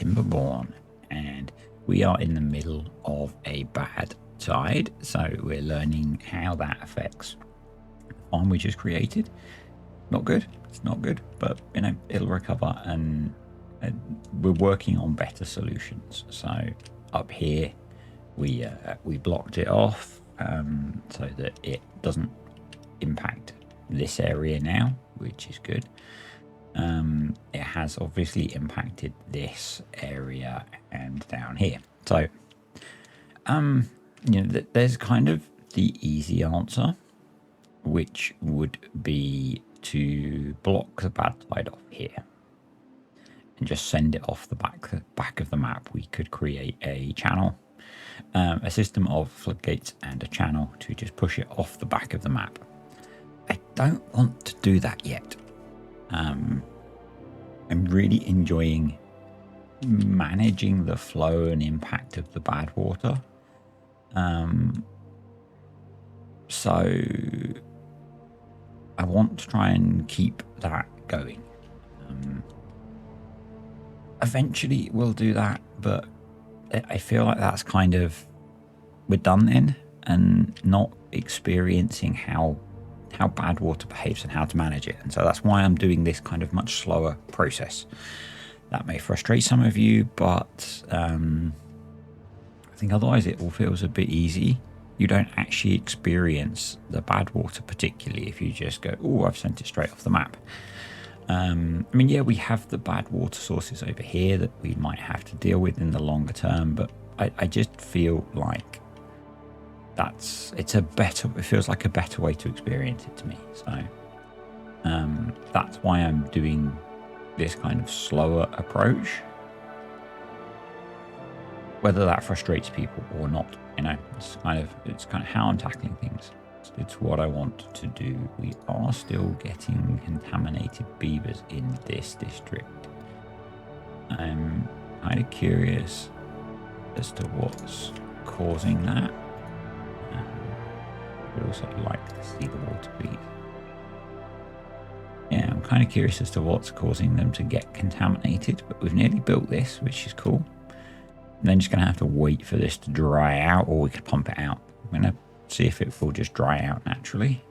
TimberBorn, and we are in the middle of a bad tide, so we're learning how that affects the farm we just created. Not good, it's not good, but you know, it'll recover, and we're working on better solutions. So up here we blocked it off so that it doesn't impact this area now, which is good. It has obviously impacted this area and down here. So, you know, there's kind of the easy answer, which would be to block the bad tide off here and just send it off the back of the map. We could create a channel, a system of floodgates and a channel to just push it off the back of the map. I don't want to do that yet. I'm really enjoying managing the flow and impact of the bad water. So I want to try and keep that going. Eventually we'll do that, but I feel like that's kind of, we're done then, and not experiencing how bad water behaves and how to manage it. And so that's why I'm doing this kind of much slower process. That may frustrate some of you, but I think otherwise it all feels a bit easy. You don't actually experience the bad water, particularly if you just go, oh, I've sent it straight off the map. I mean, yeah, we have the bad water sources over here that we might have to deal with in the longer term, but I just feel like it feels like a better way to experience it to me. So that's why I'm doing this kind of slower approach. Whether that frustrates people or not, you know, it's kind of how I'm tackling things. It's what I want to do. We are still getting contaminated beavers in this district. I'm kind of curious as to what's causing that. I would also like to see the water bees. Yeah, I'm kind of curious as to what's causing them to get contaminated, but we've nearly built this, which is cool. I'm then just going to have to wait for this to dry out, or we could pump it out. I'm going to see if it will just dry out naturally.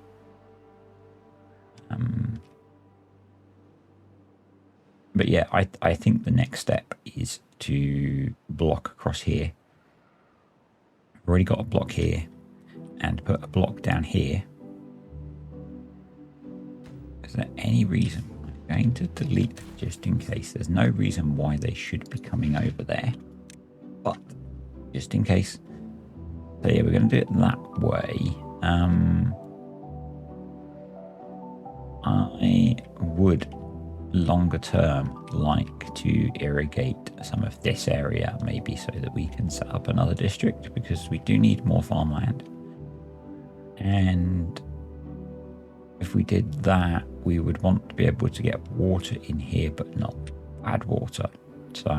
But yeah, I think the next step is to block across here. I've already got a block here, and put a block down here. Is there any reason? I'm going to delete just in case. There's no reason why they should be coming over there, but just in case. So yeah, we're going to do it that way. I would longer term like to irrigate some of this area, maybe, so that we can set up another district, because we do need more farmland. And if we did that, we would want to be able to get water in here, but not bad water. So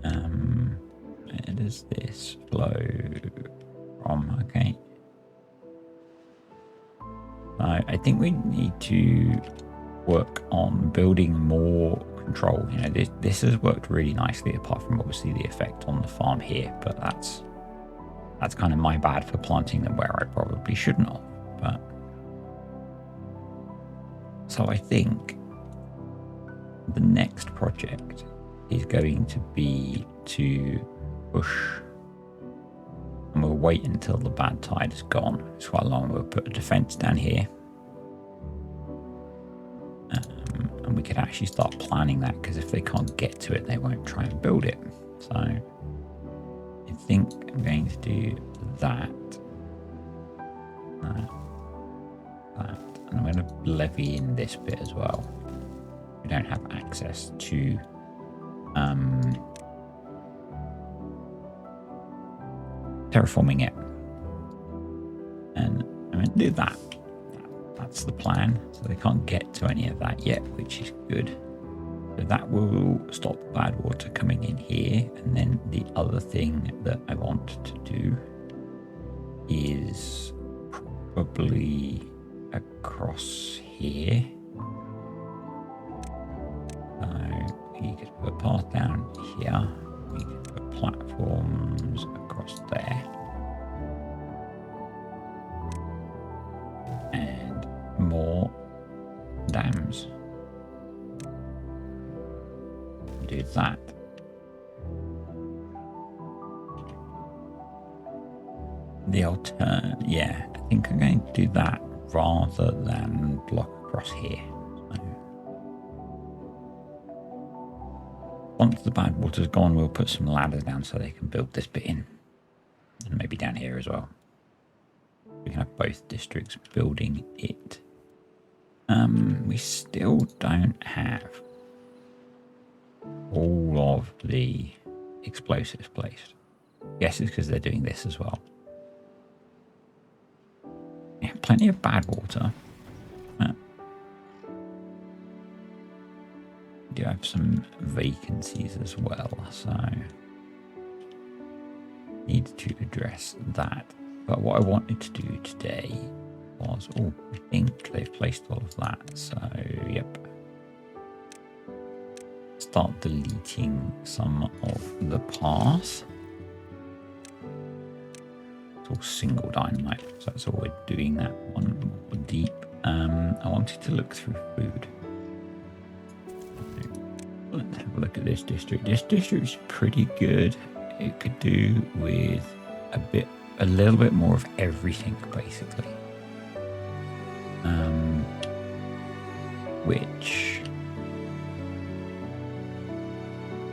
where does this flow from? Okay. So I think we need to work on building more control. You know, this has worked really nicely, apart from obviously the effect on the farm here, but that's kind of my bad for planting them where I probably shouldn't have. But so I think the next project is going to be to push, and we'll wait until the bad tide is gone. It's quite long. We'll put a defense down here, and we could actually start planning that, because if they can't get to it, they won't try and build it. So I think I'm going to do that, and I'm going to levy in this bit as well. We don't have access to terraforming it, and I'm going to do that. That's the plan. So they can't get to any of that yet, which is good. So that will stop bad water coming in here. And then the other thing that I want to do is probably across here. So you could put and more dams. Do that. The yeah, I think I'm going to do that rather than block across here. So, once the bad water's gone, we'll put some ladders down so they can build this bit in. And maybe down here as well. We can have both districts building it. We still don't have all of the explosives placed. Guess it's because they're doing this as well. Yeah, plenty of bad water. We do have some vacancies as well, so need to address that. But what I wanted to do today was, I think they've placed all of that, so yep. Start deleting some of the path. It's all single dynamite, so that's all we're doing that one more deep. I wanted to look through food. Let's have a look at this district. This district is pretty good. It could do with a little bit more of everything, basically. Which,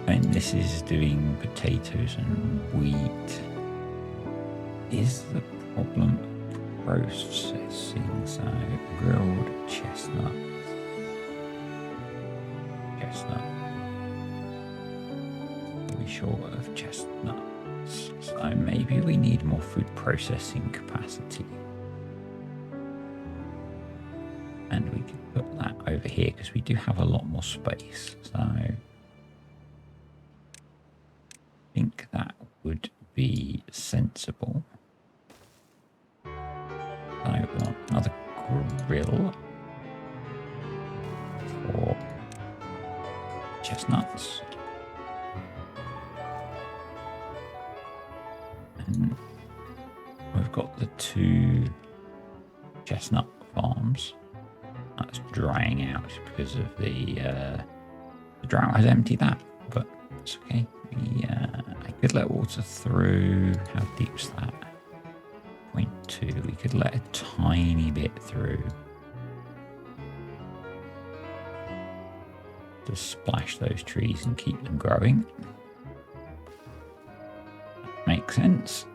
and this is doing potatoes and wheat. Is the problem processing? So grilled chestnut. We're short of chestnuts, so maybe we need more food processing capacity. And we could put that over here because we do have a lot more space. So I think that would be sensible. I want another grill for chestnuts. And we've got the 2 chestnut farms. That's drying out because of the drought has emptied that, but it's okay. I could let water through. How deep's that? 0.2. We could let a tiny bit through to splash those trees and keep them growing. Makes sense.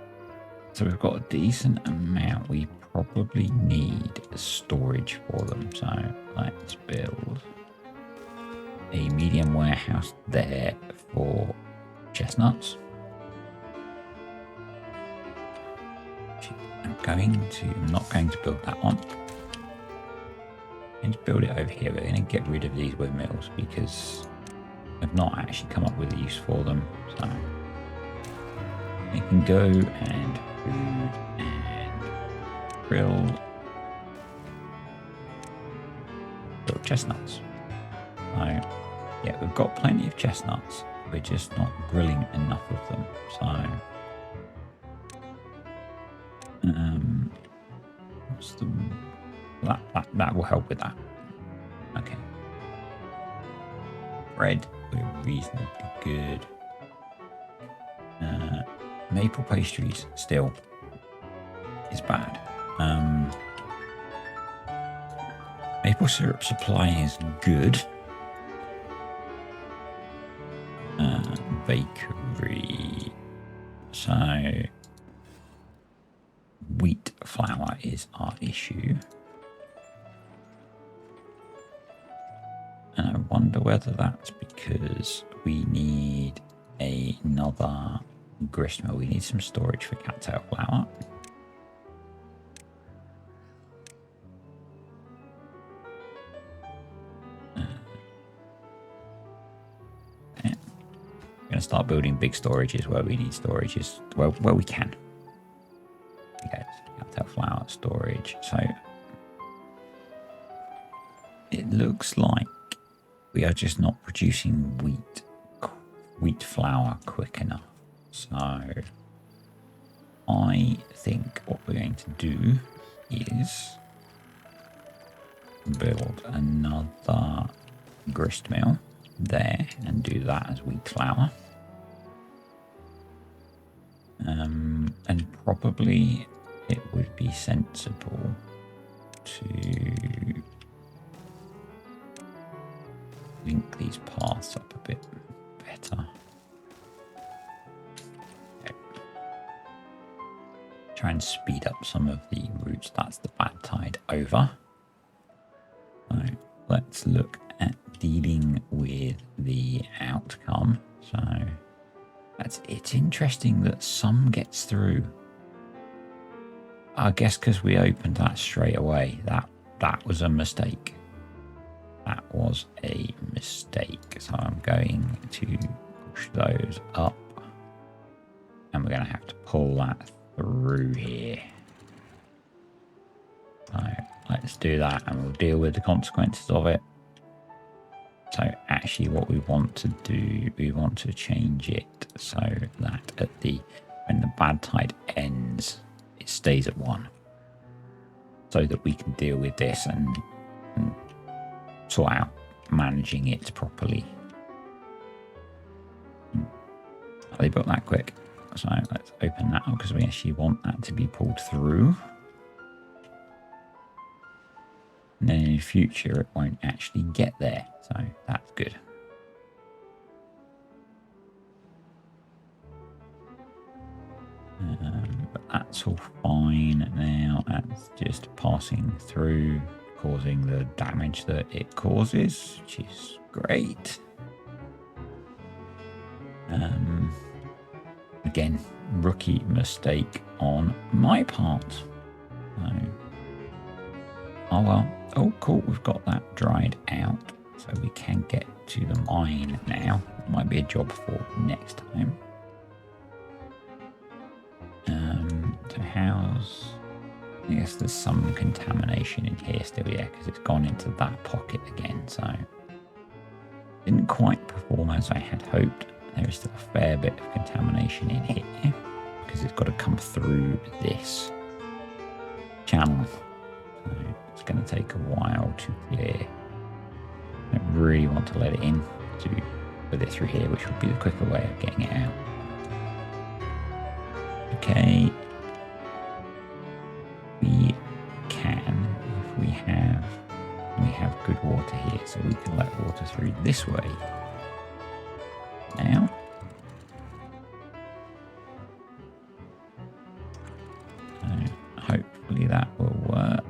So we've got a decent amount. We probably need storage for them. So let's build a medium warehouse there for chestnuts. I'm not going to build that one. I'm going to build it over here. We're going to get rid of these windmills because I've not actually come up with a use for them. So we can go and food and grill chestnuts. So yeah, we've got plenty of chestnuts. We're just not grilling enough of them. So that will help with that. Okay. Bread, we're reasonably good. Maple pastries still is bad. Maple syrup supply is good. Bakery. So wheat flour is our issue. And I wonder whether that's because we need another grist mill. We need some storage for cattail flour. We're going to start building big storages where we need storages, where we can. Okay, so cattail flour storage. So it looks like we are just not producing wheat flour quick enough. So I think what we're going to do is build another grist mill there and do that as wheat flour. And probably it would be sensible to link these paths up a bit better. Okay. Try and speed up some of the routes. That's the bad tide over. So let's look at dealing with the outcome. So it's interesting that some gets through. I guess because we opened that straight away. That was a mistake. That was a mistake. So I'm going to push those up. And we're going to have to pull that through here. So let's do that and we'll deal with the consequences of it. So actually what we want to do, we want to change it so that when the bad tide ends, it stays at 1. So that we can deal with this and sort out managing it properly. They built that quick. So let's open that up because we actually want that to be pulled through. And then in the future, it won't actually get there. So that's good. But that's all fine now. That's just passing through, causing the damage that it causes, which is great. Again, rookie mistake on my part. So, oh well. Oh, cool. We've got that dried out. So we can get to the mine now. Might be a job for next time. So how's... I guess there's some contamination in here still, yeah, because it's gone into that pocket again. So didn't quite perform as I had hoped. There is still a fair bit of contamination in here because it's got to come through this channel. So it's going to take a while to clear. I don't really want to let it in to put it through here, which would be the quicker way of getting it out. Okay. We can, if we have good water here, so we can let water through this way. Now. So hopefully that will work.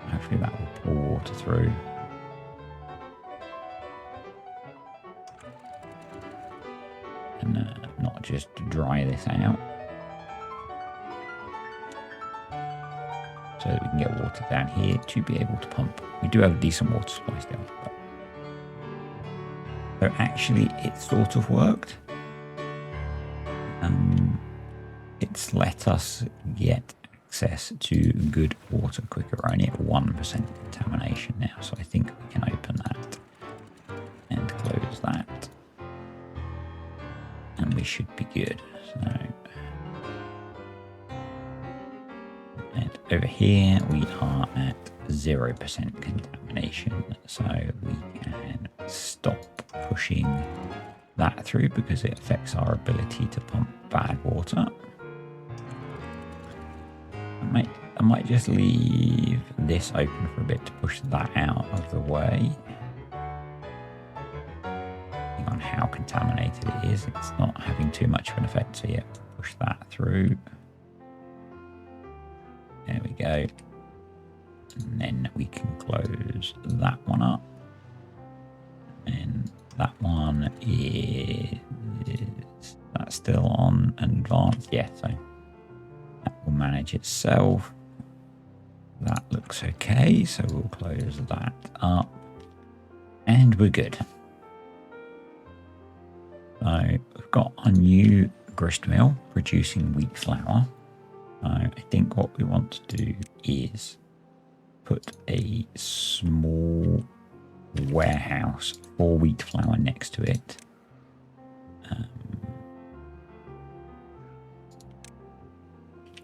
Hopefully that will pour water through. And not just dry this out. So that we can get water down here to be able to pump. We do have a decent water supply still. But... So actually it sort of worked. It's let us get access to good water quicker. We're only at 1% contamination now, so I think we can open that and close that. And we should be good. So, and over here we are at 0% contamination, so we can stop pushing that through because it affects our ability to pump bad water. I might just leave this open for a bit to push that out of the way. Depending on how contaminated it is, it's not having too much of an effect, so yeah, push that through. There we go. And then we can close that one up. And that one is... That's still on advanced? Yeah, so that will manage itself. That looks okay, so we'll close that up. And we're good. So we've got a new grist mill producing wheat flour. I think what we want to do is put a small warehouse for wheat flour next to it.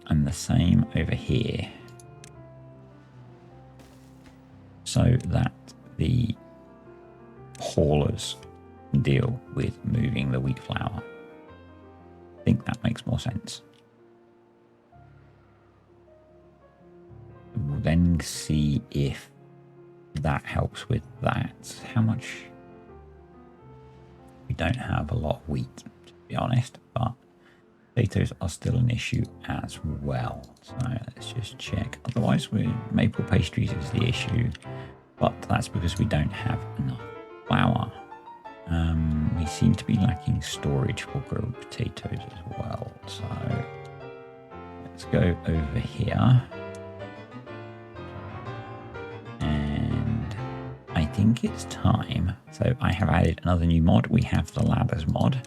And the same over here. so that the haulers deal with moving the wheat flour. I think that makes more sense. We'll then see if that helps with that. How much? We don't have a lot of wheat, to be honest, but potatoes are still an issue as well. So let's just check. Otherwise, maple pastries is the issue, but that's because we don't have enough flour. We seem to be lacking storage for grilled potatoes as well. So let's go over here. And I think it's time. So I have added another new mod. We have the ladders mod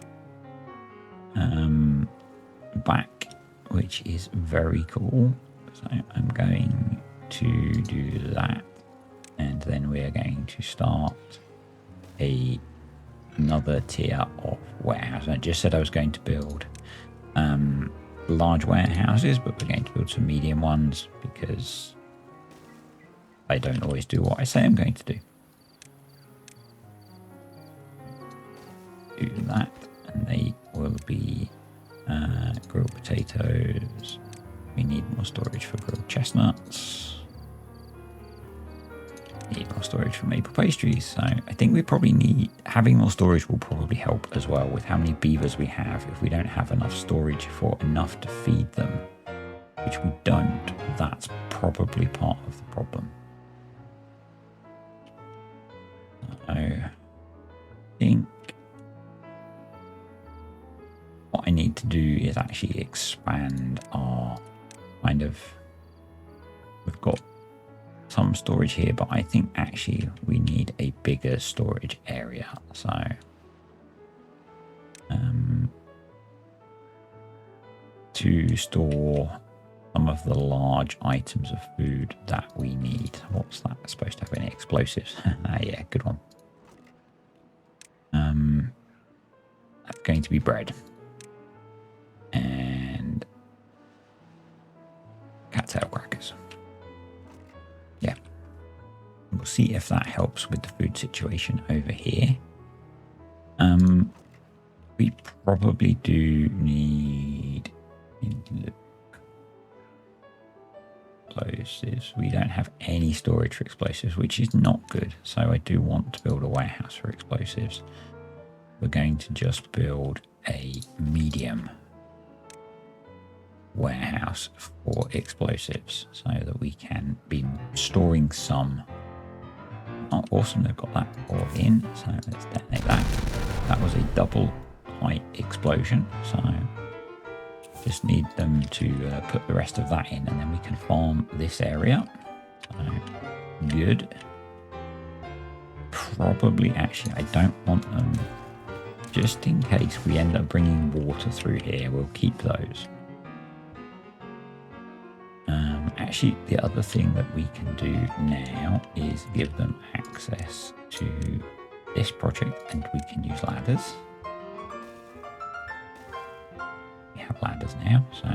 back, which is very cool. So I'm going to do that. And then we are going to start another tier of warehouse. I just said I was going to build large warehouses, but we're going to build some medium ones because I don't always do what I say I'm going to do. Do that, and they will be grilled potatoes. We need more storage for grilled chestnuts. Need more storage for maple pastries. So I think we probably need, having more storage will probably help as well with how many beavers we have. If we don't have enough storage for enough to feed them, which we don't, that's probably part of the problem. I think what I need to do is actually expand our kind of, we've got some storage here, but I think actually we need a bigger storage area. So to store some of the large items of food that we need. What's that supposed to have? Any explosives? Yeah, good one. That's going to be bread and cattail crackers. Yeah, we'll see if that helps with the food situation over here. We probably do need explosives. We don't have any storage for explosives, which is not good. So I do want to build a warehouse for explosives. We're going to just build a medium warehouse for explosives so that we can be storing some. Oh, awesome, they've got that all in. So let's detonate that. That was a double height explosion. So just need them to put the rest of that in, and then we can farm this area. So good. Probably, actually, I don't want them, just in case we end up bringing water through here, we'll keep those. Actually, the other thing that we can do now is give them access to this project, and we can use ladders. We have ladders now, so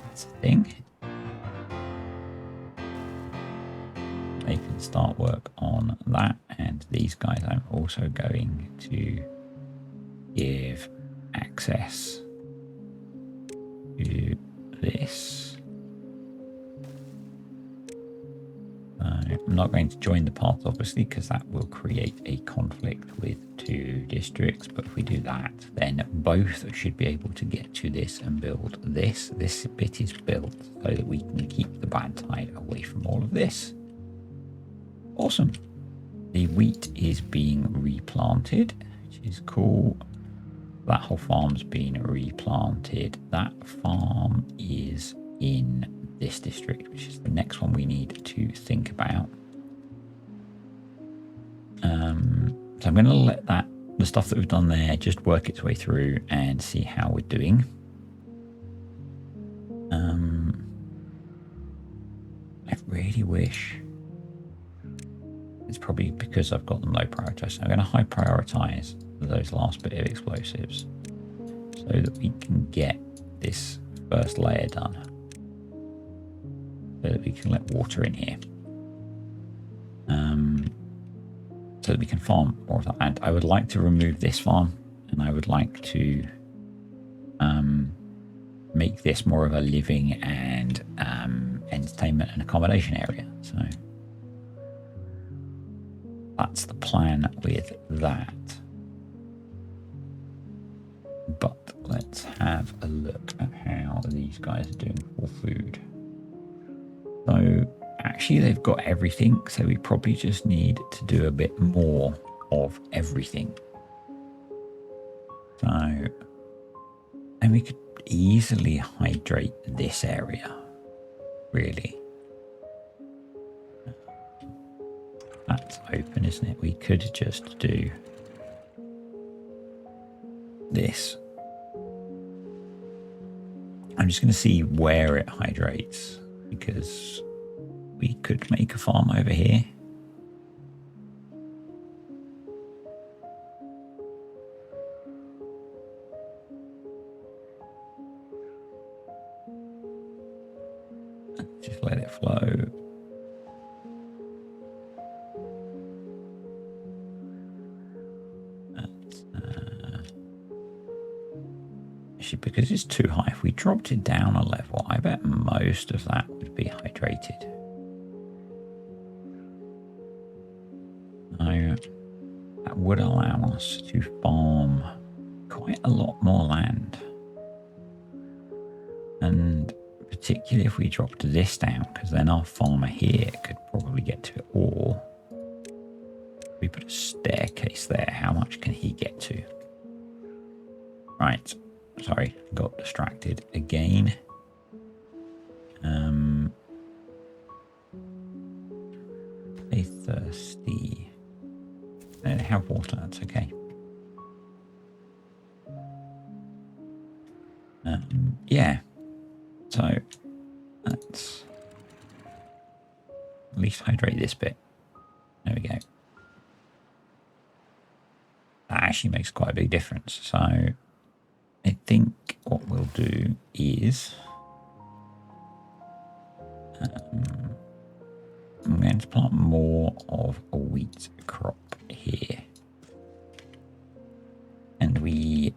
that's the thing. They can start work on that, and these guys I'm also going to give access to this. I'm not going to join the path, obviously, because that will create a conflict with two districts. But if we do that, then both should be able to get to this and build this. This bit is built so that we can keep the bad tide away from all of this. Awesome. The wheat is being replanted, which is cool. That whole farm's been replanted. That farm is in this district, which is the next one we need to think about. So I'm going to let the stuff that we've done there just work its way through and see how we're doing. I really wish, it's probably because I've got them low prioritized. So I'm going to high prioritize those last bit of explosives so that we can get this first layer done, so that we can let water in here. so that we can farm more of that land. I would like to remove this farm, and I would like to make this more of a living and entertainment and accommodation area. So that's the plan with that. But let's have a look at how these guys are doing for food. So actually they've got everything, so we probably just need to do a bit more of everything. So, and we could easily hydrate this area, really. That's open, isn't it? We could just do this. I'm just going to see where it hydrates, because we could make a farm over here. Just let it flow. Actually, because it's too high, if we dropped it down a level, I bet most of that would be hydrated. So that would allow us to farm quite a lot more land. And particularly if we dropped this down, because then our farmer here could probably get to it all. We put a staircase there. How much can he get to? Right. Sorry, got distracted again. Stay thirsty. They have water, that's okay. Yeah. So let's at least hydrate this bit. There we go. That actually makes quite a big difference. So I think what we'll do is I'm going to plant more of a wheat crop here. And we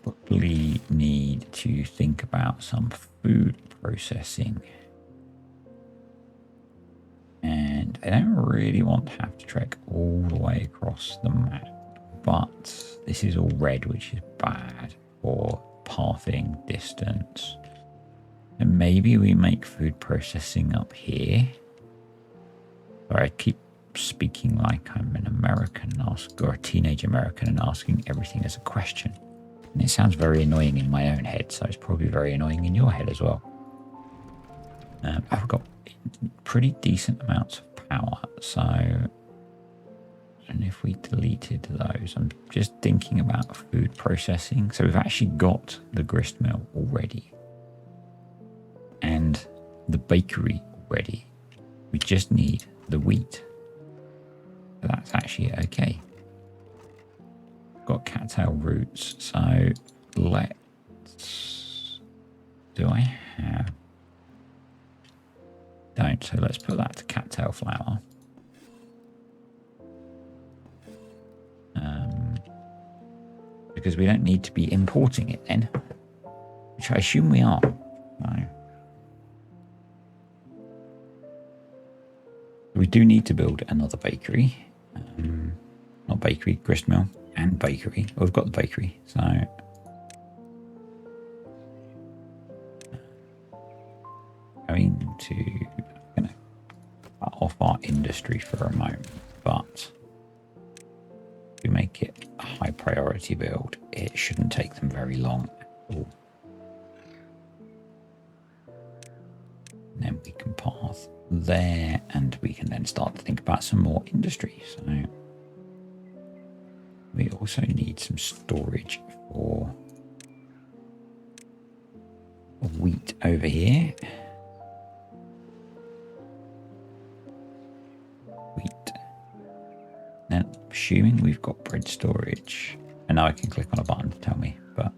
probably need to think about some food processing. And I don't really want to have to trek all the way across the map. But this is all red, which is bad for pathing distance. And maybe we make food processing up here. Sorry, I keep speaking like I'm an American or a teenage American and asking everything as a question. And it sounds very annoying in my own head, so it's probably very annoying in your head as well. I've got pretty decent amounts of power, so... And if we deleted those, I'm just thinking about food processing. So we've actually got the grist mill already. And the bakery already. We just need the wheat. So that's actually okay. Got cattail roots. So let's... Do I have... Don't. So let's put that to cattail flour. Because we don't need to be importing it then, which I assume we are. No. We do need to build another bakery. Not bakery, grist mill and bakery. Well, we've got the bakery, so... I'm going to cut off our industry for a moment, but... we make it a high priority build, it shouldn't take them very long at all. And then we can path there, and we can then start to think about some more industry. So we also need some storage for wheat over here. Then assuming we've got bread storage, and now I can click on a button to tell me, but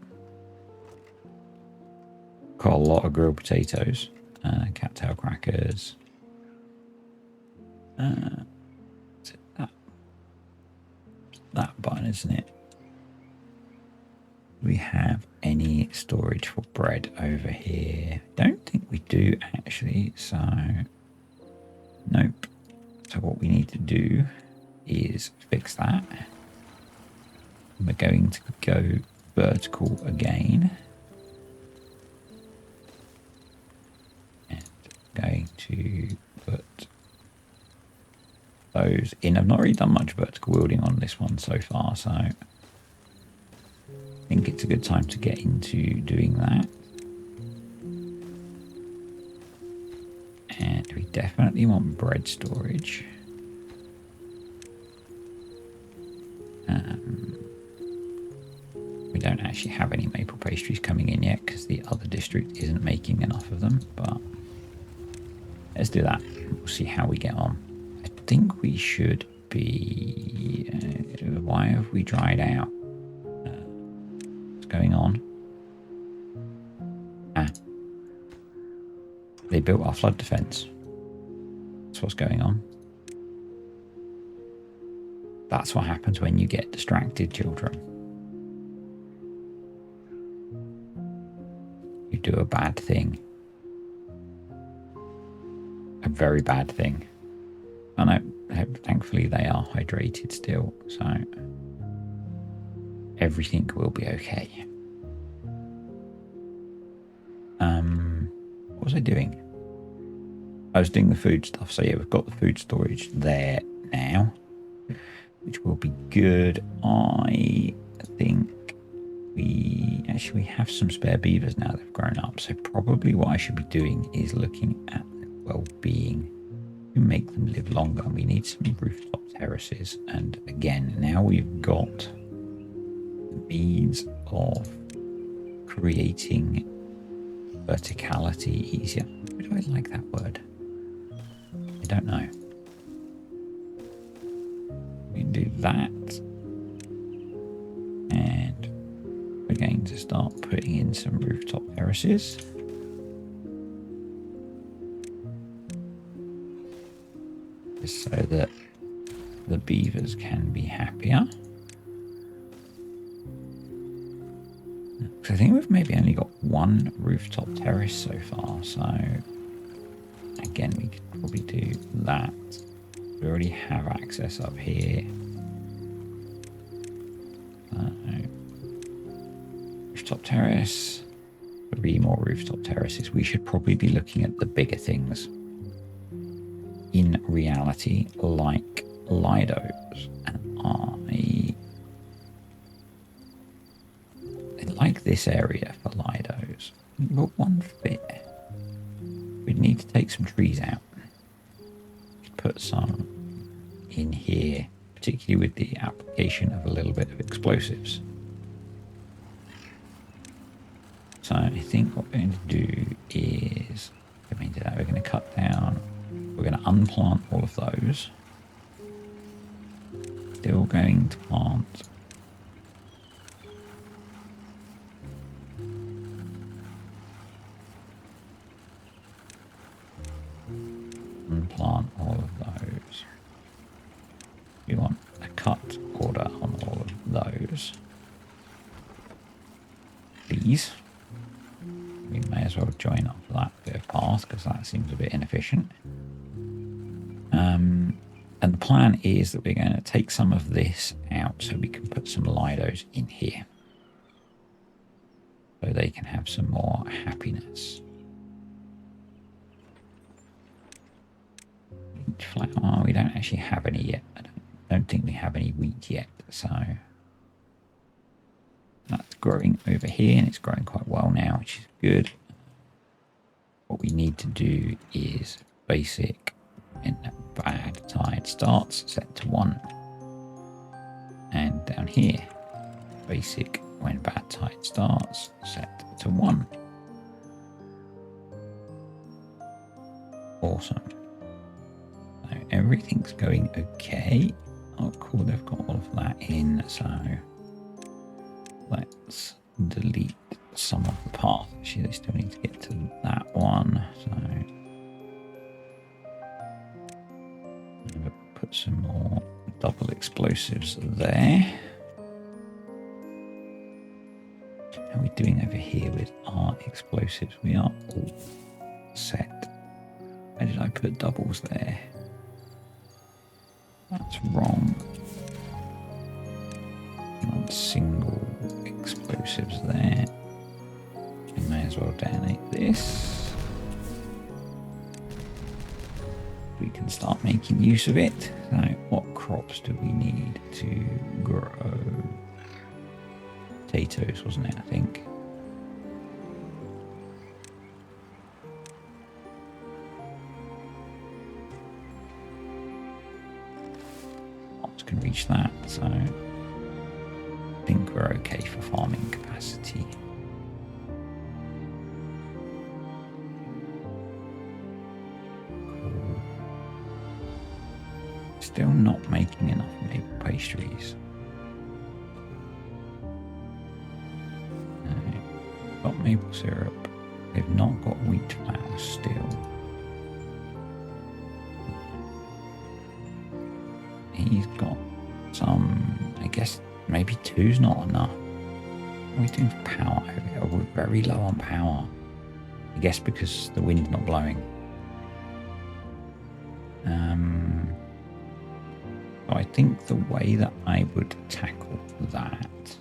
got a lot of grilled potatoes, cattail crackers. That isn't it? Do we have any storage for bread over here? Don't think we do actually, so nope. So what we need to do is fix that. We're going to go vertical again. And going to put those in. I've not really done much vertical wielding on this one so far, so I think it's a good time to get into doing that. And we definitely want bread storage. We don't actually have any maple pastries coming in yet because the other district isn't making enough of them, but let's do that. We'll see how we get on. I think we should be... why have we dried out? What's going on? They built our flood defense. That's what's going on. That's what happens when you get distracted, children. You do a bad thing. A very bad thing. I know, thankfully they are hydrated still, so everything will be okay. What was I doing? I was doing the food stuff. So yeah, we've got the food storage there now, which will be good. I think we have some spare beavers now that have grown up. So probably what I should be doing is looking at well-being to make them live longer. We need some rooftop terraces. And again, now we've got the means of creating verticality easier. Why do I like that word? I don't know. We can do that. And we're going to start putting in some rooftop terraces. Just so that the beavers can be happier. Because I think we've maybe only got one rooftop terrace so far, so again we could probably do that. We already have access up here. Rooftop terrace, 3 more rooftop terraces. We should probably be looking at the bigger things in reality, like Lidos. And I like this area for Lidos, but one fit. We'd need to take some trees out. Put some in here, particularly with the application of a little bit of explosives. So I think what we're going to do is, we're going to cut down, we're going to unplant all of those. Still going to plant all of those. We want a cut order on all of those. These. We may as well join up that bit of path because that seems a bit inefficient. And the plan is that we're going to take some of this out so we can put some Lidos in here. So they can have some more happiness. Flour, we don't actually have any yet. I don't think we have any wheat yet, so that's growing over here and it's growing quite well now, which is good. What we need to do is basic when bad tide starts, set to 1. And down here, basic when bad tide starts, set to 1. Awesome. So everything's going okay. Oh, cool, they've got all of that in, so let's delete some of the path. Actually, they still need to get to that one, so I'm going to put some more double explosives there. doing over here with our explosives? We are all set. Why did I put doubles there? That's wrong. Not single explosives there. We may as well detonate this. We can start making use of it. So what crops do we need to grow? Potatoes, wasn't it, I think? Can reach that, so I think we're okay for farming capacity. Cool. Still not making enough maple pastries. No. Got maple syrup. They've not got wheat flour still. He's got some, I guess maybe two's not enough. What are we doing for power? Oh, we're very low on power. I guess because the wind's not blowing. So I think the way that I would tackle that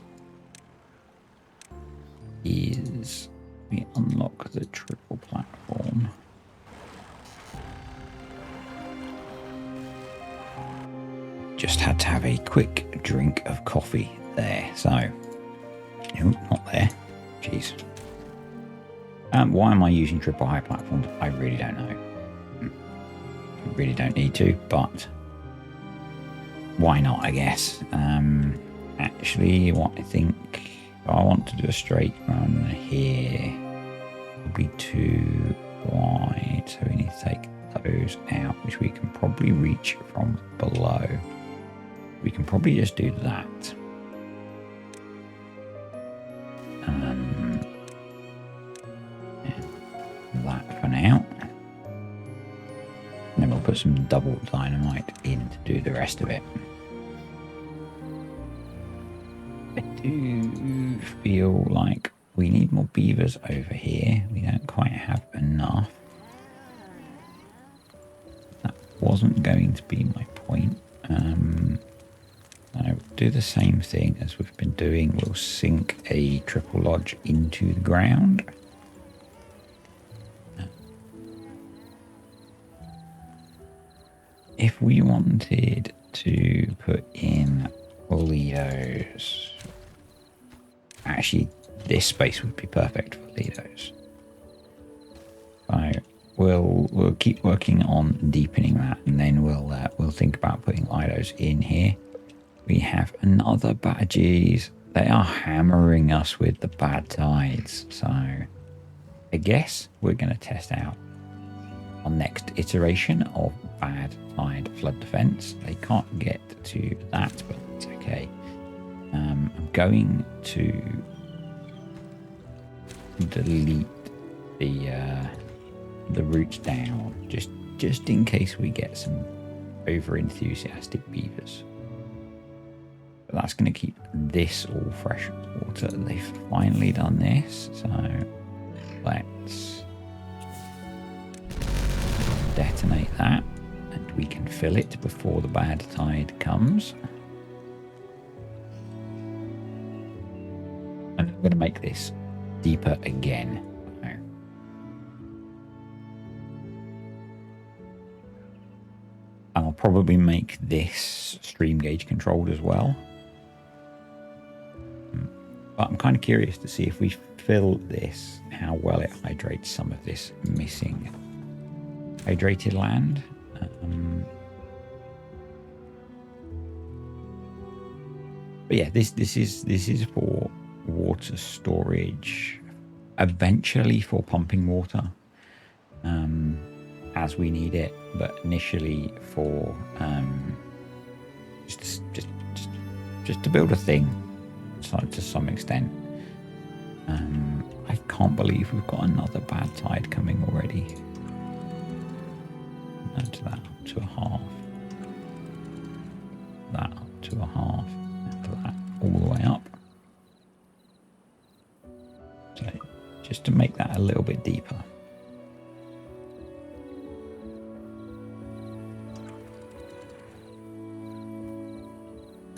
is we unlock the triple platform. Just had to have a quick drink of coffee there. So, nope, not there. Jeez. Why am I using triple high platforms? I really don't know. I really don't need to, but why not, I guess. Actually, what I think, I want to do a straight run here. It'll be too wide, so we need to take those out, which we can probably reach from below. We can probably just do that. Yeah, that for now. And then we'll put some double dynamite in to do the rest of it. I do feel like we need more beavers over here. We don't quite have enough. That wasn't going to be my point. I'll do the same thing as we've been doing. We'll sink a triple lodge into the ground. If we wanted to put in Lidos, actually this space would be perfect for Lidos. So we'll keep working on deepening that, and then we'll think about putting Lidos in here. We have another badges. They are hammering us with the bad tides. So I guess we're going to test out our next iteration of bad tide flood defense. They can't get to that, but it's okay. I'm going to delete the roots down just in case we get some over enthusiastic beavers. But that's going to keep this all fresh water. They've finally done this, so let's detonate that, and we can fill it before the bad tide comes. And I'm going to make this deeper again. And I'll probably make this stream gauge controlled as well. But I'm kind of curious to see if we fill this, how well it hydrates some of this missing hydrated land. But yeah, this is for water storage, eventually for pumping water as we need it, but initially for just to build a thing to some extent. I can't believe we've got another bad tide coming already. Add that up to a half. That up to a half. Add that all the way up. to make that a little bit deeper.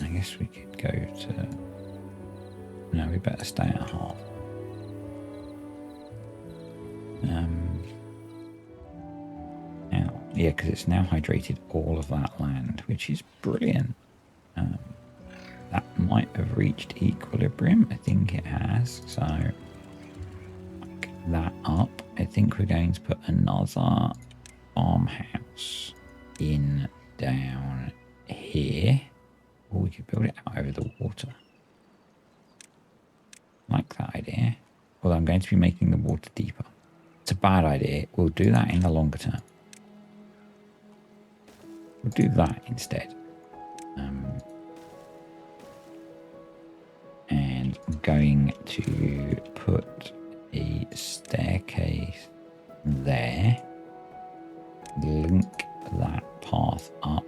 I guess we could go to... No, we better stay at half. Now, yeah, because it's now hydrated all of that land, which is brilliant. That might have reached equilibrium. I think it has. So, back that up. I think we're going to put another farmhouse in down here. Or we could build it out over the water. Like that idea. Although I'm going to be making the water deeper. It's a bad idea. We'll do that in the longer term. We'll do that instead. And I'm going to put a staircase there. Link that path up.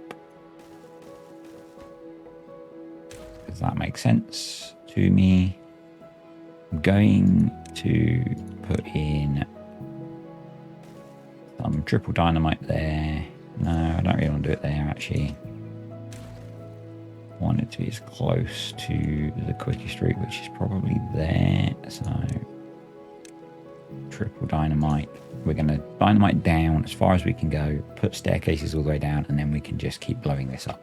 Does that make sense to me? I'm going to put in some triple dynamite there. No, I don't really want to do it there actually. I want it to be as close to the quickest route, which is probably there. So triple dynamite. We're going to dynamite down as far as we can go, put staircases all the way down, and then we can just keep blowing this up.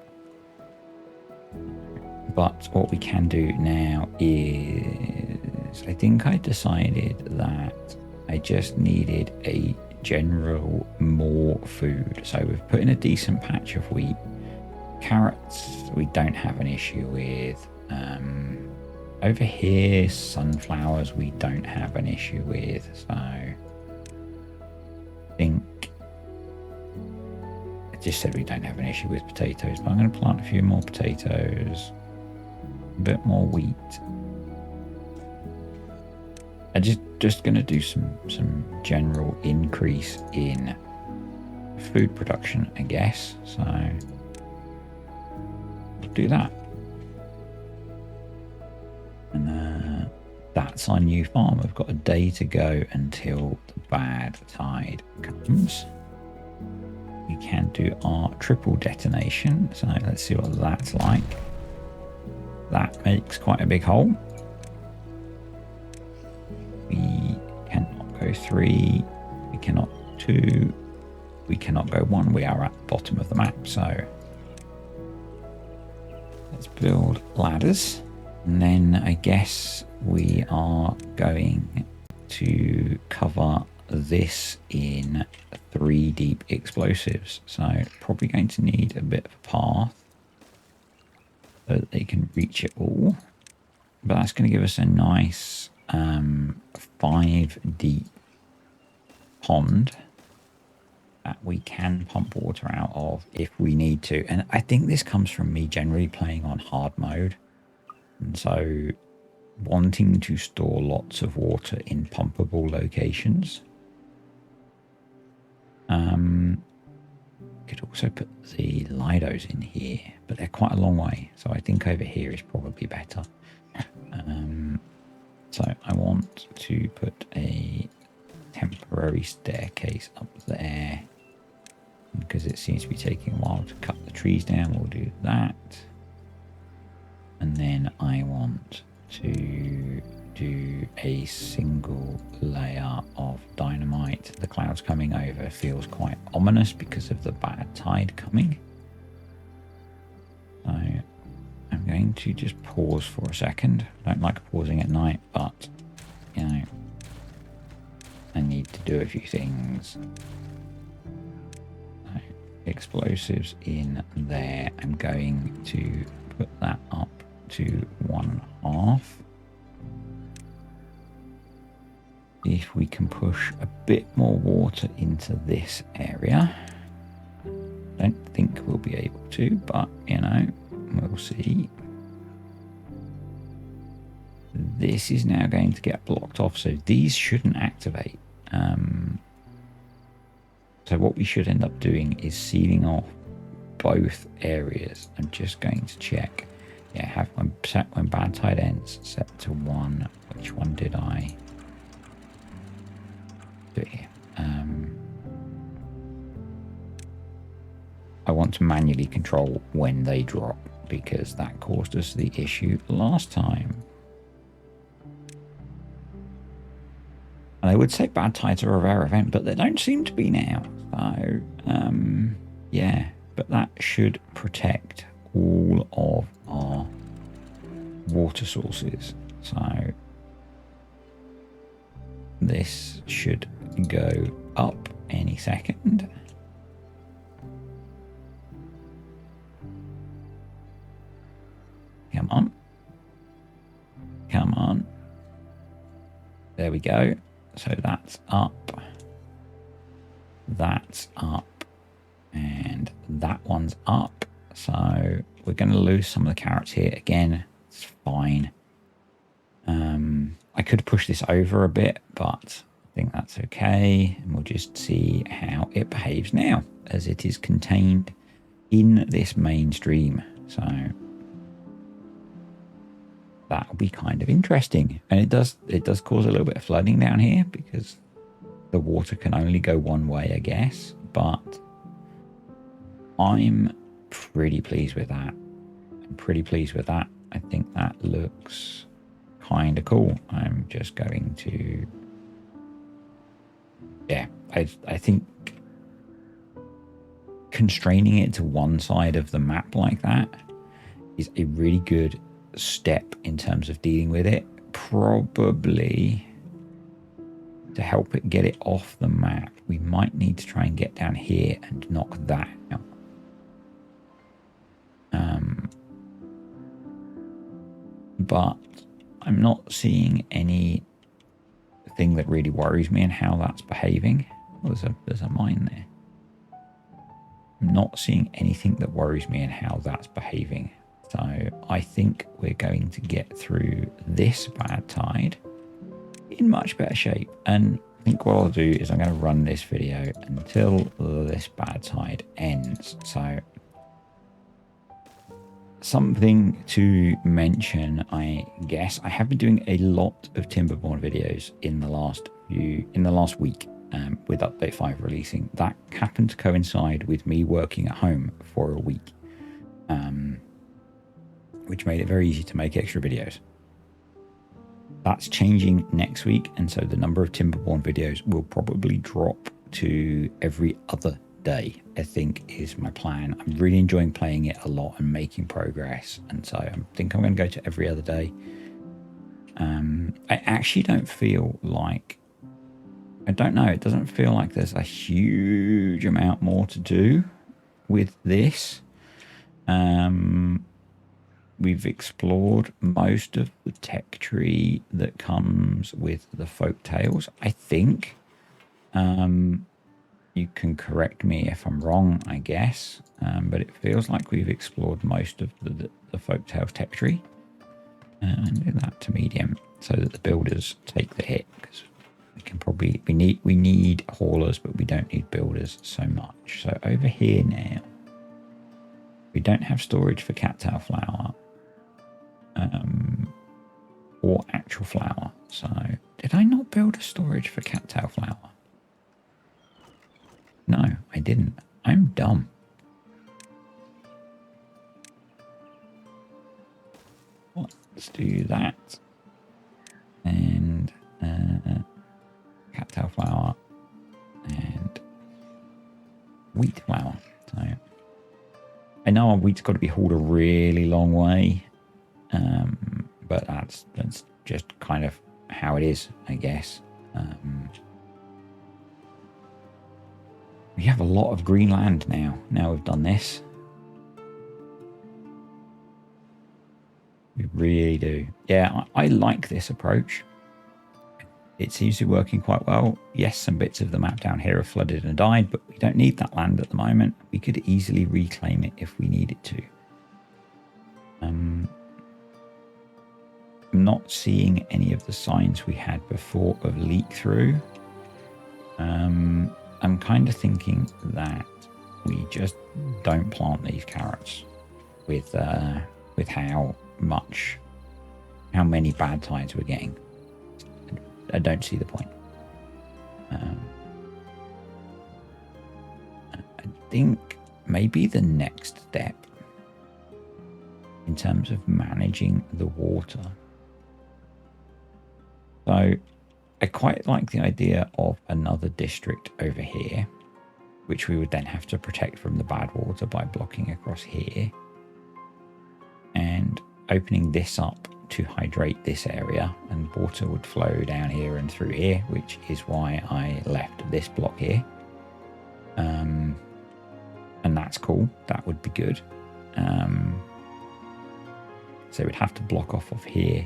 But what we can do now is, I think I decided that I just needed a general more food. So we've put in a decent patch of wheat. Carrots we don't have an issue with. Over here, sunflowers we don't have an issue with. So I think I just said we don't have an issue with potatoes, but I'm going to plant a few more potatoes, a bit more wheat. I'm just going to do some general increase in food production, I guess. So we'll do that. And that's our new farm. We've got a day to go until the bad tide comes. We can do our triple detonation. So let's see what that's like. That makes quite a big hole. We cannot go 3. We cannot 2. We cannot go 1. We are at the bottom of the map. So let's build ladders. And then I guess we are going to cover this in 3 deep explosives. So probably going to need a bit of a path so that they can reach it all. But that's going to give us a nice 5 deep pond that we can pump water out of if we need to. And I think this comes from me generally playing on hard mode. And so wanting to store lots of water in pumpable locations. Could also put the Lidos in here, but they're quite a long way. So I think over here is probably better. So I want to put a temporary staircase up there because it seems to be taking a while to cut the trees down. We'll do that. And then I want to do a single layer of dynamite. The clouds coming over feels quite ominous because of the bad tide coming. So I'm going to just pause for a second. I don't like pausing at night, but you know, I need to do a few things. So, explosives in there. I'm going to put that up to 1/2. If we can push a bit more water into this area. Don't think we'll be able to, but you know, we'll see. This is now going to get blocked off, so these shouldn't activate. So what we should end up doing is sealing off both areas. I'm just going to check. Yeah, have one set when bad tide ends, set to 1. Which one did I? do it here. I want to manually control when they drop because that caused us the issue last time. And I would say bad tides are a rare event, but they don't seem to be now. So, yeah, but that should protect all of our water sources. So this should go up any second. Come on. Come on. There we go. So that's up. That's up. And that one's up. So we're going to lose some of the carrots here. Again, it's fine. I could push this over a bit, but I think that's okay. And we'll just see how it behaves now as it is contained in this main stream. So that'll be kind of interesting. And it does cause a little bit of flooding down here because the water can only go one way, I guess. But I'm pretty pleased with that. I think that looks kind of cool. I'm just going to, yeah, I think constraining it to one side of the map like that is a really good step in terms of dealing with it. Probably to help it get it off the map, we might need to try and get down here and knock that out. But I'm not seeing anything that really worries me in how that's behaving. Oh, there's a mine there. I'm not seeing anything that worries me in how that's behaving. So I think we're going to get through this bad tide in much better shape. And I think what I'll do is I'm going to run this video until this bad tide ends. So something to mention, I guess, I have been doing a lot of TimberBorn videos in the last week with Update 5 releasing. That happened to coincide with me working at home for a week, which made it very easy to make extra videos. That's changing next week, and so the number of TimberBorn videos will probably drop to every other day, I think is my plan. I'm really enjoying playing it a lot and making progress, and so I think I'm going to go to every other day. I actually don't feel like, I don't know, it doesn't feel like there's a huge amount more to do with this. We've explored most of the tech tree that comes with the folk tales, I think. You can correct me if I'm wrong, I guess, but it feels like we've explored most of the folk tales tech tree. And do that to medium so that the builders take the hit, because we can probably, we need haulers, but we don't need builders so much. So over here now, we don't have storage for cattail flower. Or actual flour. So did I not build a storage for cattail flower? No, I didn't. I'm dumb. Let's do that. And cattail flower and wheat flour. So I know our wheat's got to be hauled a really long way. But that's just kind of how it is, I guess. We have a lot of green land now we've done this. We really do. Yeah, I like this approach. It seems to be working quite well. Yes, some bits of the map down here are flooded and died, but we don't need that land at the moment. We could easily reclaim it if we needed to. I'm not seeing any of the signs we had before of leak through. I'm kind of thinking that we just don't plant these carrots with how many bad tides we're getting. I don't see the point. think maybe the next step in terms of managing the water. So I quite like the idea of another district over here, which we would then have to protect from the bad water by blocking across here and opening this up to hydrate this area, and water would flow down here and through here, which is why I left this block here. And that's cool. That would be good. So we'd have to block off of here.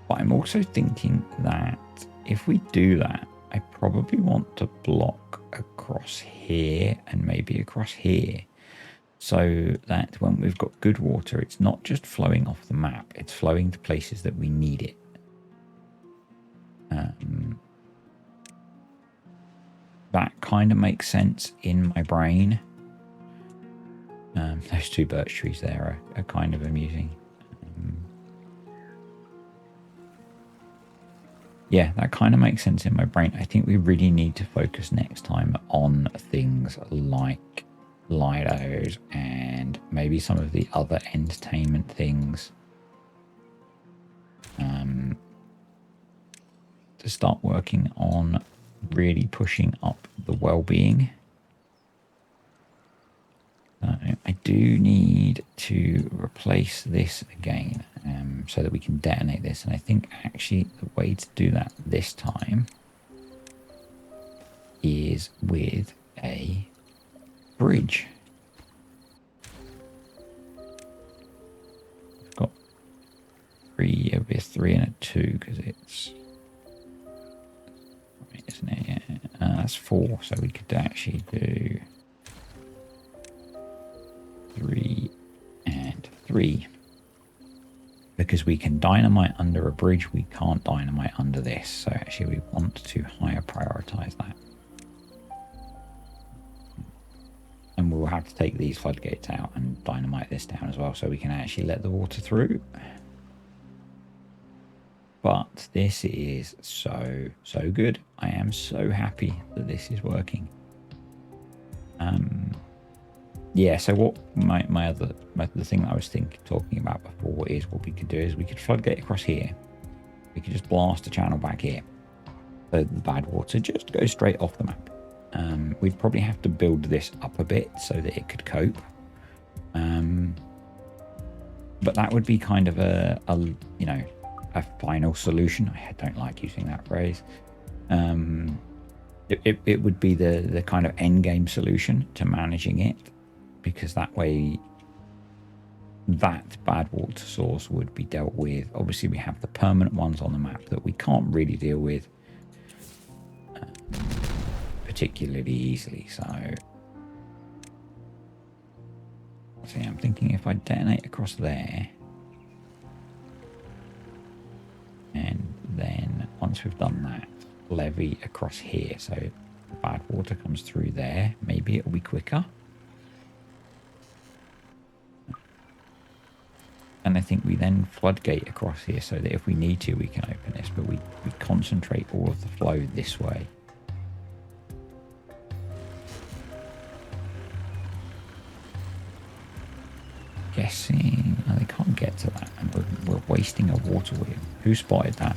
But I'm also thinking that if we do that, I probably want to block across here and maybe across here, so that when we've got good water, it's not just flowing off the map, it's flowing to places that we need it. That kind of makes sense in my brain. Those two birch trees there are kind of amusing. Yeah, that kind of makes sense in my brain. I think we really need to focus next time on things like Lidos and maybe some of the other entertainment things. To start working on really pushing up the well-being. I do need to replace this again so that we can detonate this. And I think actually the way to do that this time is with a bridge. We've got three over here, 3 and a 2 because it's... Right, isn't it? Yeah. That's 4, so we could actually do 3 and 3, because we can dynamite under a bridge, we can't dynamite under this, so actually we want to higher prioritize that. And we'll have to take these floodgates out and dynamite this down as well, so we can actually let the water through. But this is so good. I am so happy that this is working. Yeah, so what the thing that I was talking about before is what we could do is we could floodgate across here. We could just blast a channel back here, so the bad water just goes straight off the map. We'd probably have to build this up a bit so that it could cope. But that would be kind of a final solution. I don't like using that phrase. It would be the kind of end game solution to managing it, because that way that bad water source would be dealt with. Obviously we have the permanent ones on the map that we can't really deal with particularly easily. So see, I'm thinking if I detonate across there, and then once we've done that, levy across here, so the bad water comes through there, maybe it'll be quicker. And I think we then floodgate across here so that if we need to, we can open this, but we concentrate all of the flow this way. Guessing they can't get to that, and we're wasting a water wheel. Who spotted that?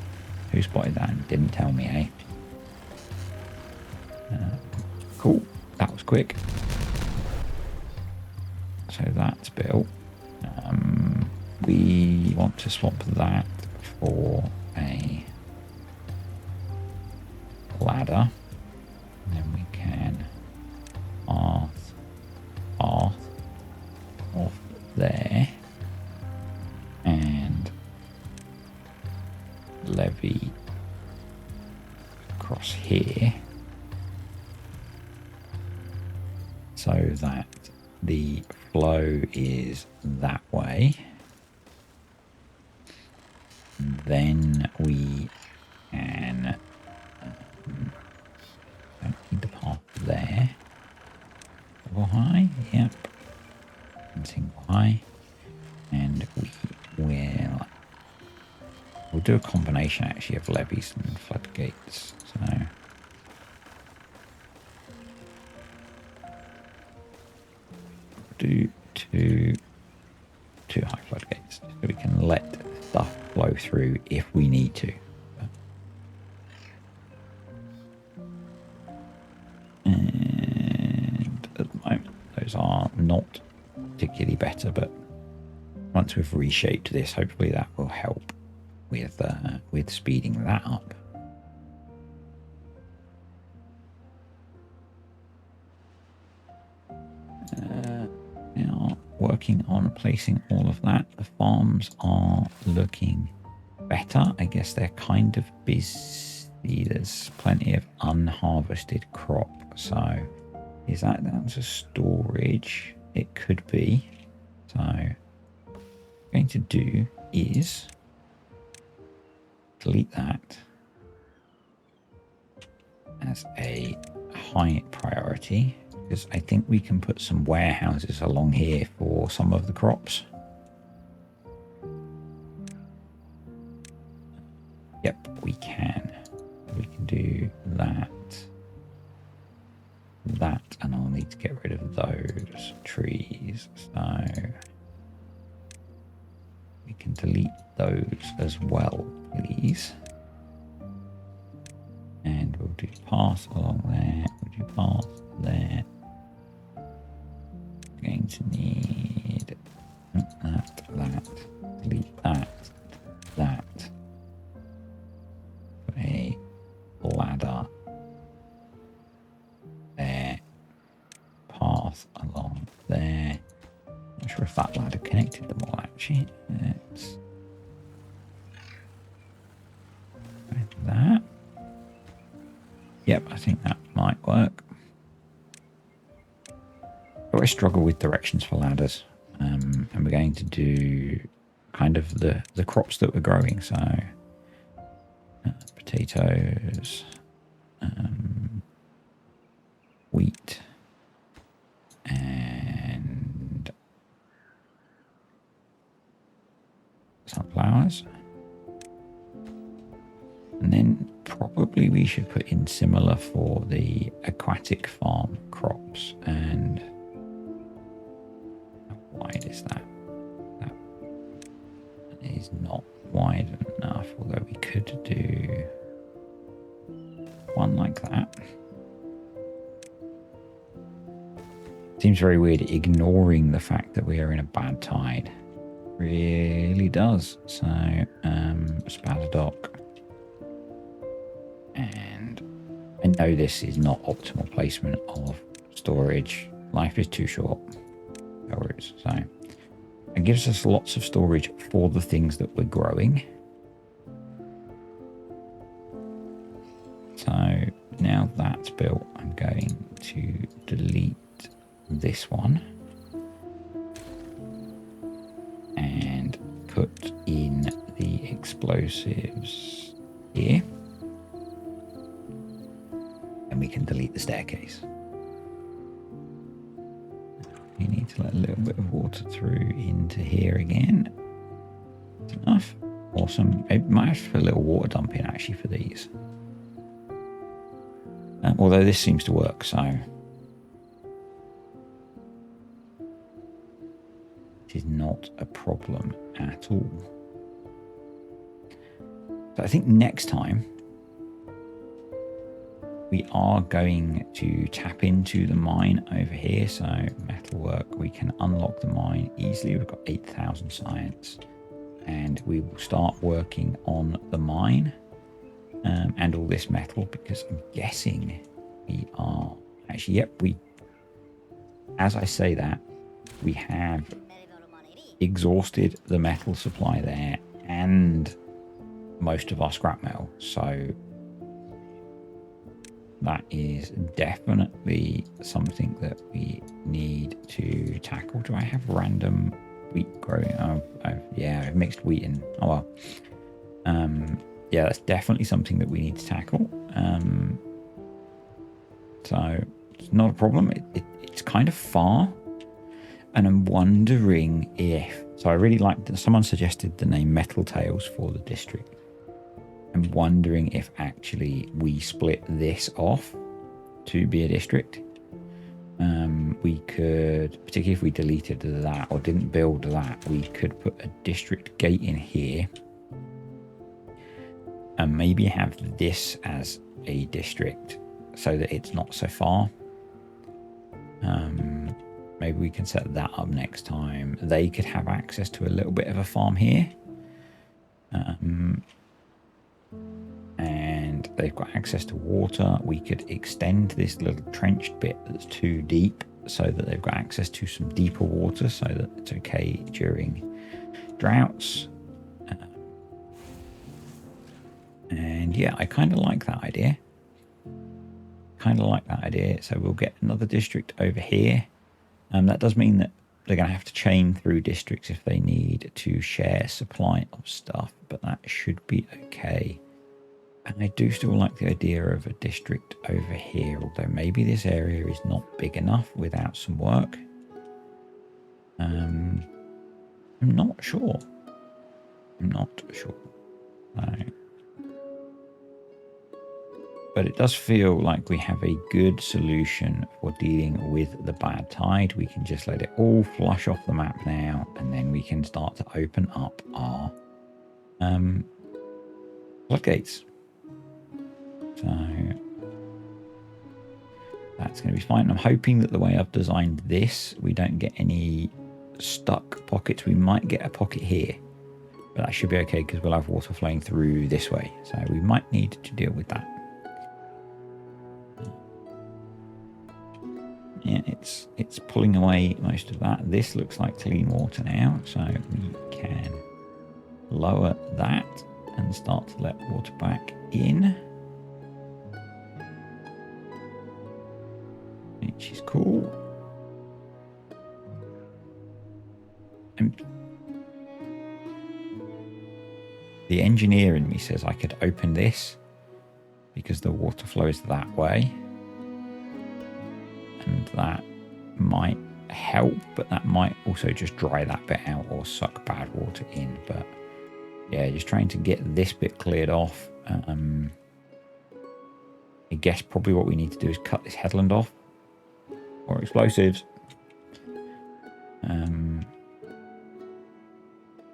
Who spotted that and didn't tell me, eh? Cool, that was quick. So that's built. We want to swap that for a ladder, and then we can path off there and levy across here, so that the flow is that way. Then we can don't need the path there. Double high, yep. And single high, and we'll do a combination actually of levees and floodgates. So do two high floodgates so we can let stuff flow through if we need to. And at the moment, those are not particularly better, but once we've reshaped this, hopefully that will help with speeding that up. Now, working on placing all of that. The farms are looking better. I guess they're kind of busy. There's plenty of unharvested crop. So is that down to storage? It could be. So what I'm going to do is delete that as a high priority, because I think we can put some warehouses along here for some of the crops. Yep, we can. We can do that, and I'll need to get rid of those trees. So we can delete those as well, please. And we'll do path along there. We'll do path there. We're going to need that, delete that. Put a ladder there. Path along there. Not sure if that ladder connected them all actually. Let's do that. Yep, I think that might work. I always struggle with directions for ladders. And we're going to do kind of the crops that we're growing. So potatoes, wheat, and sunflowers. And then probably we should put in similar for the aquatic farm crops. And how wide is that? That is not wide enough, although we could do one like that. Seems very weird ignoring the fact that we are in a bad tide. Really does. So spadadoc. And I know this is not optimal placement of storage. Life is too short. So it gives us lots of storage for the things that we're growing. So now that's built, I'm going to delete this one and put in the explosives here. And we can delete the staircase. You need to let a little bit of water through into here again. That's enough. Awesome. It might have to put a little water dump in actually for these. Although this seems to work, so it is not a problem at all. So I think next time we are going to tap into the mine over here. So metalwork, we can unlock the mine easily. We've got 8,000 science, and we will start working on the mine and all this metal, because I'm guessing we are actually, yep, as I say that, we have exhausted the metal supply there and most of our scrap metal. So that is definitely something that we need to tackle. Do I have random wheat growing? Yeah, I've mixed wheat in. Oh well. Yeah, that's definitely something that we need to tackle. So it's not a problem. It's kind of far, and I'm wondering if. So I really like that someone suggested the name Metal Tales for the district. I'm wondering if actually we split this off to be a district, We could, particularly if we deleted that or didn't build that, we could put a district gate in here and maybe have this as a district so that it's not so far. Maybe we can set that up next time. They could have access to a little bit of a farm here. And they've got access to water. We could extend this little trenched bit that's too deep so that they've got access to some deeper water so that it's okay during droughts. And yeah, I kind of like that idea. So we'll get another district over here. That does mean that they're going to have to chain through districts if they need to share supply of stuff, but that should be okay. And I do still like the idea of a district over here, although maybe this area is not big enough without some work. I'm not sure. No. But it does feel like we have a good solution for dealing with the bad tide. We can just let it all flush off the map now, and then we can start to open up our floodgates. So that's going to be fine. I'm hoping that the way I've designed this, we don't get any stuck pockets. We might get a pocket here, but that should be okay because we'll have water flowing through this way. So we might need to deal with that. Yeah, it's pulling away most of that. This looks like clean water now, so we can lower that and start to let water back in, which is cool. And the engineer in me says I could open this because the water flows that way. And that might help, but that might also just dry that bit out or suck bad water in. But yeah, just trying to get this bit cleared off. I guess probably what we need to do is cut this headland off or explosives.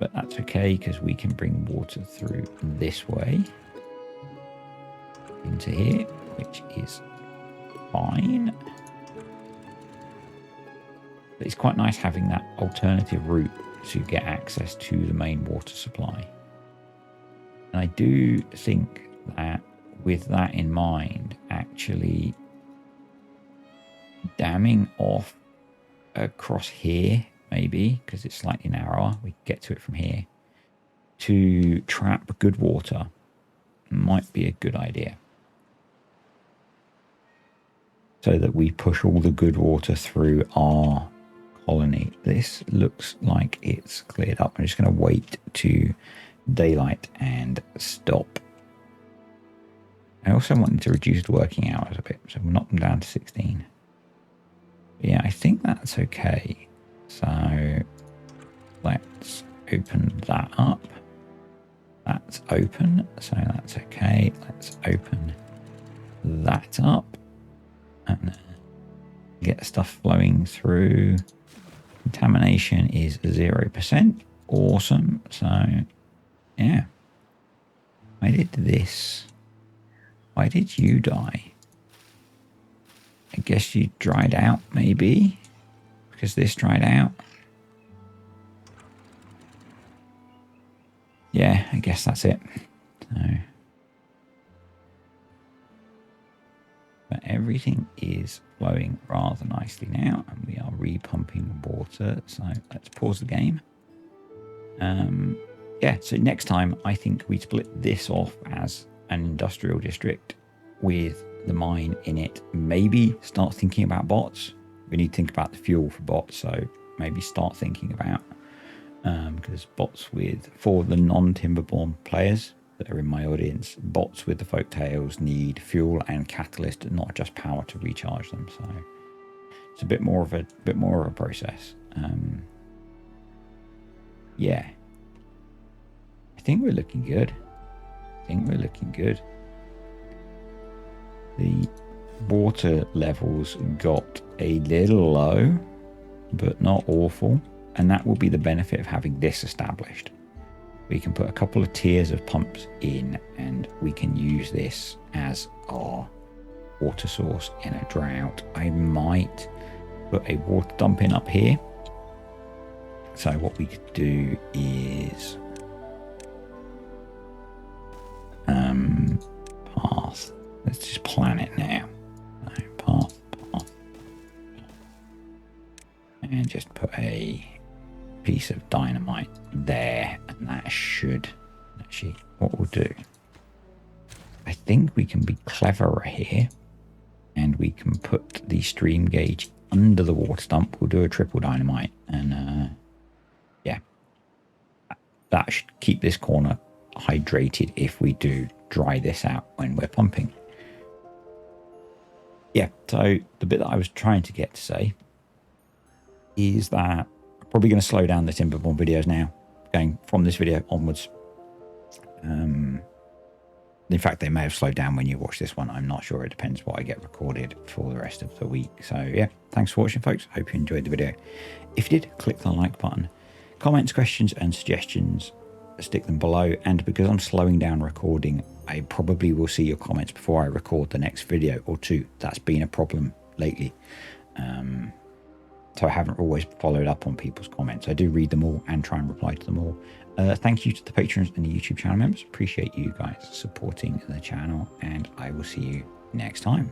But that's okay because we can bring water through this way into here, which is fine. But it's quite nice having that alternative route to get access to the main water supply. And I do think that with that in mind, actually damming off across here, maybe, because it's slightly narrower, we can get to it from here, to trap good water might be a good idea. So that we push all the good water through our colony. This looks like it's cleared up. I'm just going to wait to daylight and stop. I also wanted to reduce the working hours a bit, so we'll knock them down to 16. But yeah, I think that's okay. So let's open that up. That's open, so that's okay. Let's open that up and get stuff flowing through. Contamination is 0%. Awesome. So, yeah. Why did this? Why did you die? I guess you dried out, maybe? Because this dried out? Yeah, I guess that's it. So, but everything is flowing rather nicely now, and we are repumping water. So let's pause the game. Yeah, so next time I think we split this off as an industrial district with the mine in it. Maybe start thinking about bots. We need to think about the fuel for bots, so maybe start thinking about because bots for the non-TimberBorn players that are in my audience, bots with the folktales need fuel and catalyst, not just power to recharge them. So it's a bit more of a process. Yeah, I think we're looking good. The water levels got a little low, but not awful. And that will be the benefit of having this established. We can put a couple of tiers of pumps in, and we can use this as our water source in a drought. I might put a water dump in up here. So what we could do is path. Let's just plan it now. So path, and just put a piece of dynamite there, and that should actually, what we'll do, I think we can be cleverer here, and we can put the stream gauge under the water dump. We'll do a triple dynamite, and yeah, that should keep this corner hydrated if we do dry this out when we're pumping. Yeah, so the bit that I was trying to get to say is that I'm probably going to slow down the TimberBorn videos now, going from this video onwards. In fact, they may have slowed down when you watch this one. I'm not sure. It depends what I get recorded for the rest of the week. So yeah, thanks for watching, folks. Hope you enjoyed the video. If you did, click the like button. Comments, questions and suggestions, stick them below. And because I'm slowing down recording, I probably will see your comments before I record the next video or two. That's been a problem lately. So I haven't always followed up on people's comments. I do read them all and try and reply to them all. Thank you to the patrons and the YouTube channel members. Appreciate you guys supporting the channel, and I will see you next time.